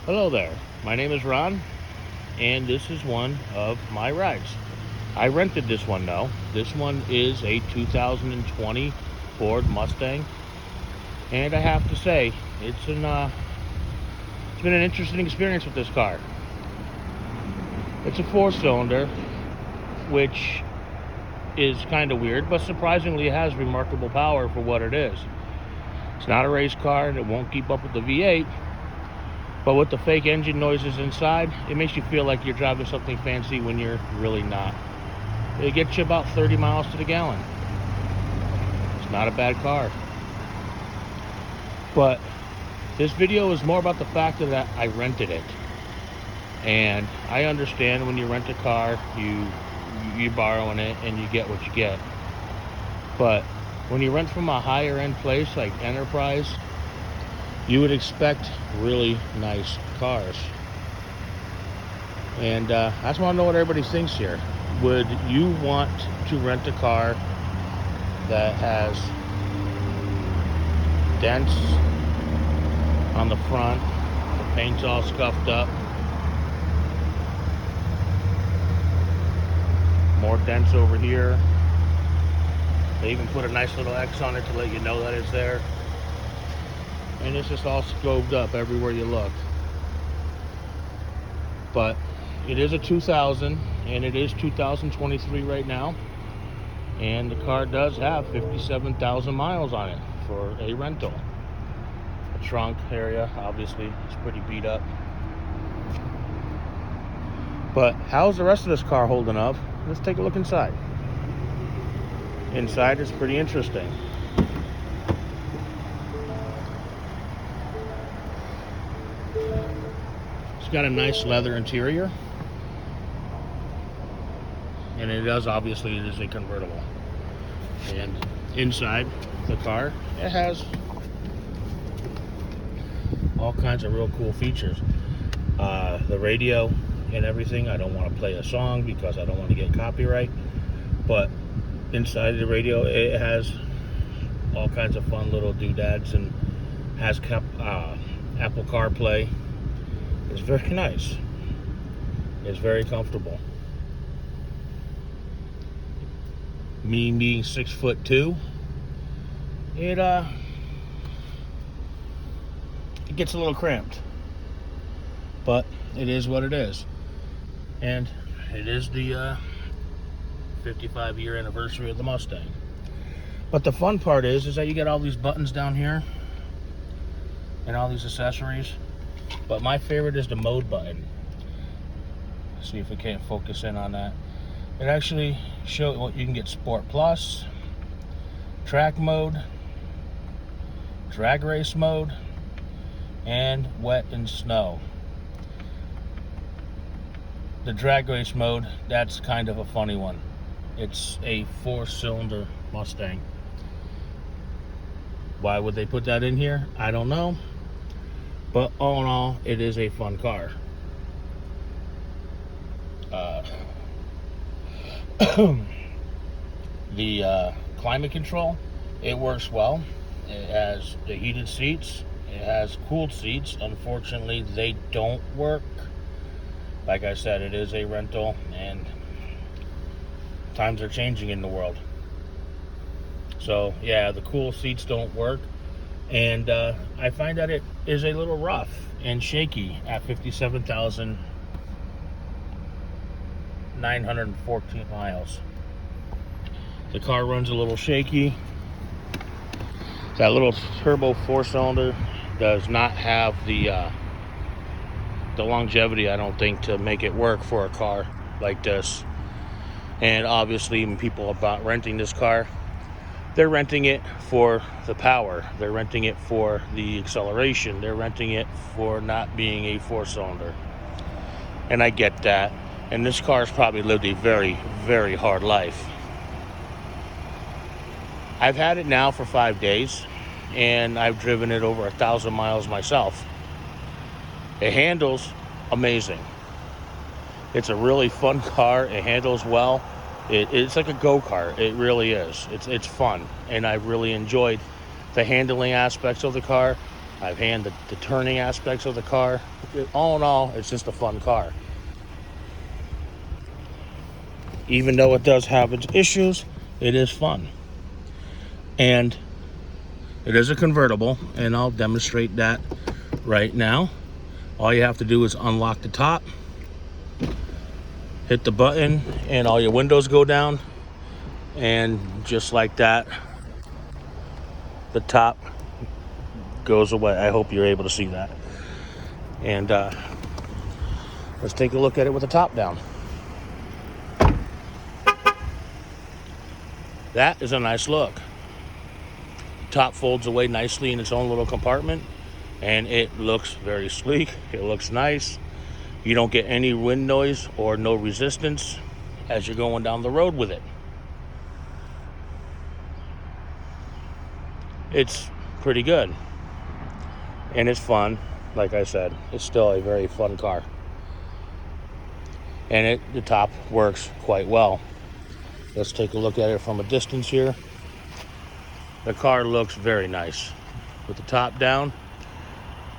Hello there, my name is Ron, and this is one of my rides. I rented this one though. This one is a 2020 Ford Mustang, and I have to say, it's been an interesting experience with this car. It's a four-cylinder, which is kind of weird, but surprisingly it has remarkable power for what it is. It's not a race car, and it won't keep up with the V8. But with the fake engine noises inside, it makes you feel like you're driving something fancy when you're really not. It gets you about 30 miles to the gallon. It's not a bad car. But this video is more about the fact that I rented it. And I understand when you rent a car, you're borrowing it and you get what you get. But when you rent from a higher end place like Enterprise, you would expect really nice cars. And I just want to know what everybody thinks here. Would you want to rent a car that has dents on the front, the paint's all scuffed up, more dents over here, they even put a nice little X on it to let you know that it's there, and it's just all scoped up everywhere you look? But it is a 2000, and it is 2023 right now, and the car does have 57,000 miles on it for a rental. The trunk area obviously is pretty beat up, but how's the rest of this car holding up? Let's take a look inside. Inside is pretty interesting. It's got a nice leather interior, and it is a convertible. And inside the car, it has all kinds of real cool features. The radio and everything. I don't want to play a song because I don't want to get copyright, but inside the radio it has all kinds of fun little doodads, and has Apple CarPlay. It's very nice. It's very comfortable. Me being 6'2", it gets a little cramped, but it is what it is. And it is the 55-year anniversary of the Mustang. But the fun part is that you get all these buttons down here and all these accessories. But my favorite is the mode button. Let's see if we can't focus in on that. It actually shows what you can get: Sport Plus, track mode, drag race mode, and wet and snow. The drag race mode, that's kind of a funny one. It's a four-cylinder Mustang. Why would they put that in here? I don't know. But all in all, it is a fun car. The climate control, it works well. It has the heated seats. It has cooled seats. Unfortunately, they don't work. Like I said, it is a rental, and times are changing in the world. So yeah, the cool seats don't work, and I find that it is a little rough and shaky at 57,914 miles. The car runs a little shaky. That little turbo four-cylinder does not have the longevity, I don't think, to make it work for a car like this. And obviously, when people are about renting this car, they're renting it for the power. They're renting it for the acceleration. They're renting it for not being a four-cylinder. And I get that. And this car's probably lived a very, very hard life. I've had it now for 5 days, and I've driven it over 1,000 miles myself. It handles amazing. It's a really fun car. It handles well. It's like a go-kart. It really is. It's fun, and I really enjoyed the handling aspects of the car. I've handled the turning aspects of the car. All in all, it's just a fun car. Even though it does have its issues, it is fun. And it is a convertible, and I'll demonstrate that right now. All you have to do is unlock the top, hit the button, and all your windows go down. And just like that, the top goes away. I hope you're able to see that. And let's take a look at it with the top down. That is a nice look. Top folds away nicely in its own little compartment, and it looks very sleek. It looks nice. You don't get any wind noise or no resistance as you're going down the road with it. It's pretty good, and it's fun. Like I said, it's still a very fun car, and the top works quite well. Let's take a look at it from a distance here. The car looks very nice. With the top down,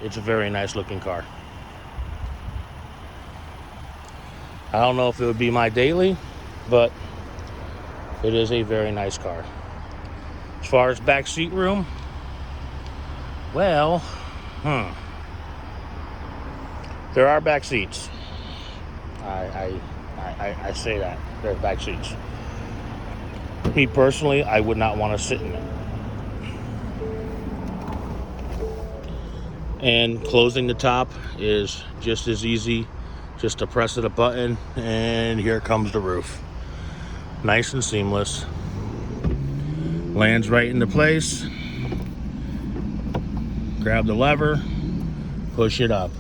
it's a very nice looking car. I don't know if it would be my daily, but it is a very nice car. As far as back seat room, well, there are back seats. I say that. There are back seats. Me personally, I would not want to sit in it. And closing the top is just as easy. Just to press of a button, and here comes the roof. Nice and seamless. Lands right into place. Grab the lever, push it up.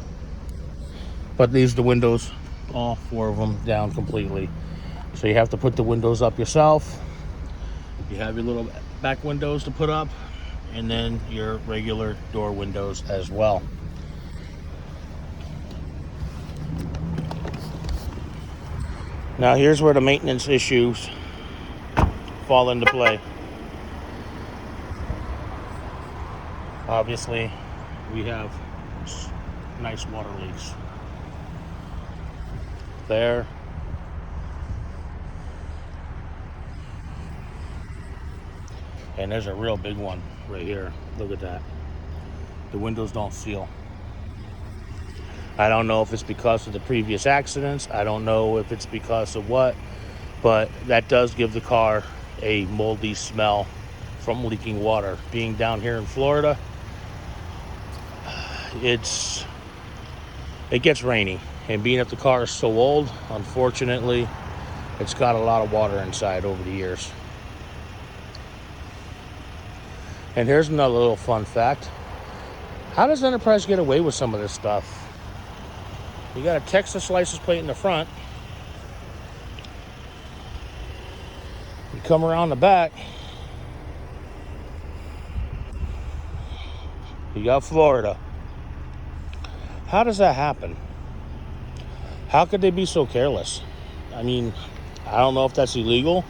But leaves the windows, all 4 of them, down completely. So you have to put the windows up yourself. You have your little back windows to put up, and then your regular door windows as well. Now here's where the maintenance issues fall into play. Obviously, we have nice water leaks. There. And there's a real big one right here. Look at that. The windows don't seal. I don't know if it's because of the previous accidents. I don't know if it's because of what, but that does give the car a moldy smell from leaking water. Being down here in Florida, it gets rainy, and being that the car is so old, unfortunately, it's got a lot of water inside over the years. And here's another little fun fact. How does Enterprise get away with some of this stuff? You got a Texas license plate in the front. You come around the back, you got Florida. How does that happen? How could they be so careless? I mean, I don't know if that's illegal.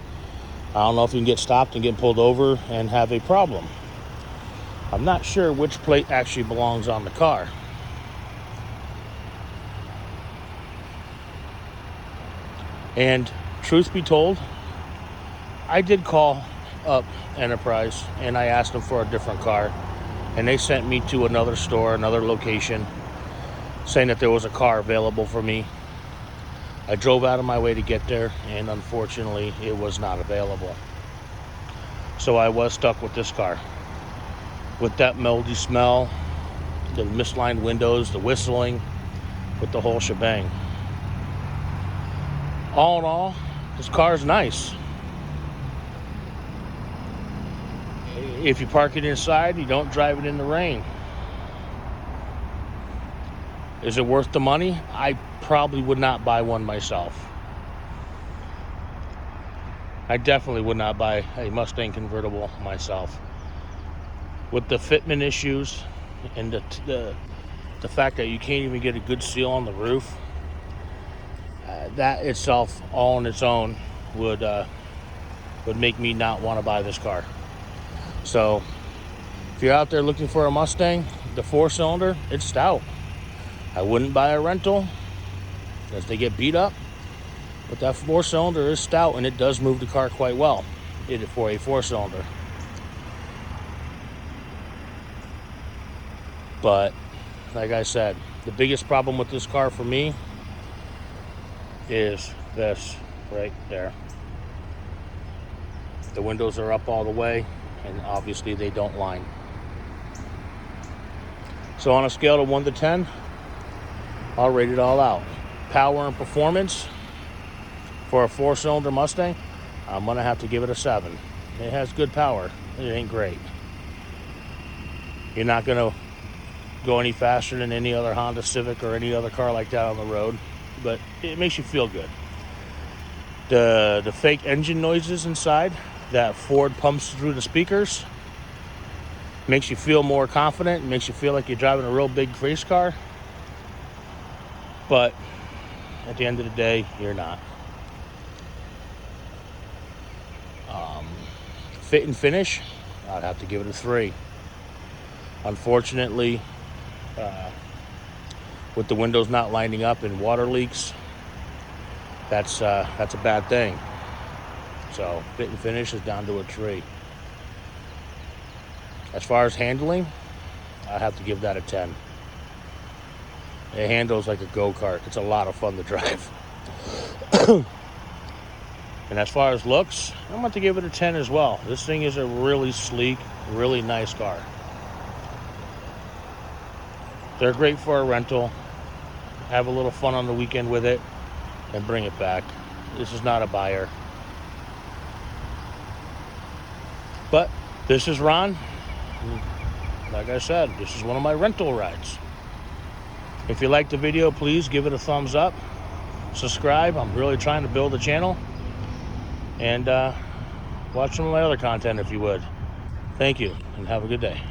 I don't know if you can get stopped and get pulled over and have a problem. I'm not sure which plate actually belongs on the car. And truth be told, I did call up Enterprise and I asked them for a different car, and they sent me to another store, another location, saying that there was a car available for me. I drove out of my way to get there, and unfortunately it was not available. So I was stuck with this car, with that moldy smell, the mislined windows, the whistling, with the whole shebang. All in all, this car is nice. If you park it inside, you don't drive it in the rain. Is it worth the money? I probably would not buy one myself. I definitely would not buy a Mustang convertible myself. With the fitment issues and the fact that you can't even get a good seal on the roof, that itself, all on its own, would make me not want to buy this car. So, if you're out there looking for a Mustang, the 4-cylinder, it's stout. I wouldn't buy a rental as they get beat up, but that 4-cylinder is stout, and it does move the car quite well for a 4-cylinder. But like I said, the biggest problem with this car for me is this right there. The windows are up all the way, and obviously they don't line. So on a scale of 1 to 10, I'll rate it all out. Power and performance for a 4-cylinder Mustang, I'm gonna have to give it a 7. It has good power. It ain't great. You're not gonna go any faster than any other Honda Civic or any other car like that on the road, but it makes you feel good. The fake engine noises inside that Ford pumps through the speakers makes you feel more confident. It makes you feel like you're driving a real big race car, but at the end of the day, you're not. Fit and finish, I'd have to give it a 3. Unfortunately, with the windows not lining up and water leaks, that's a bad thing. So fit and finish is down to a 3. As far as handling, I have to give that a 10. It handles like a go-kart. It's a lot of fun to drive. And as far as looks, I'm going to give it a 10 as well. This thing is a really sleek, really nice car. They're great for a rental. Have a little fun on the weekend with it and bring it back. This is not a buyer. But this is Ron. Like I said, this is one of my rental rides. If you liked the video, please give it a thumbs up. Subscribe. I'm really trying to build a channel. And watch some of my other content if you would. Thank you, and have a good day.